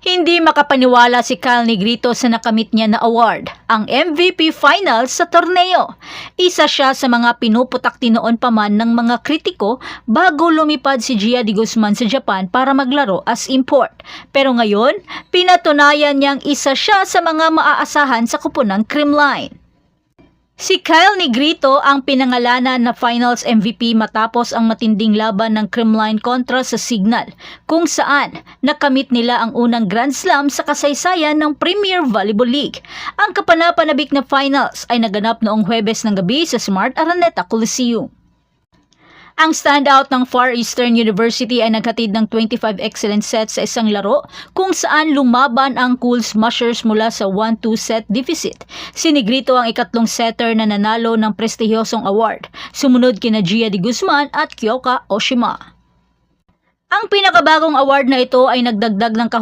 Hindi makapaniwala si Kyle Negrito sa nakamit niya na award, ang MVP Finals sa torneo. Isa siya sa mga pinuputakti noon pa man ng mga kritiko bago lumipad si Gia de Guzman sa Japan para maglaro as import. Pero ngayon, pinatunayan niyang isa siya sa mga maaasahan sa kupunang Creamline. Si Kyle Negrito ang pinangalanan na Finals MVP matapos ang matinding laban ng Creamline kontra sa Signal, kung saan nakamit nila ang unang Grand Slam sa kasaysayan ng Premier Volleyball League. Ang kapanapanabik na Finals ay naganap noong Huwebes ng gabi sa Smart Araneta Coliseum. Ang standout ng Far Eastern University ay naghatid ng 25 excellent sets sa isang laro kung saan lumaban ang Cool Smashers mula sa 1-2 set deficit. Si Negrito ang ikatlong setter na nanalo ng prestihiyosong award, sumunod kina Gia de Guzman at Kyoka Oshima. Ang pinakabagong award na ito ay nagdagdag ng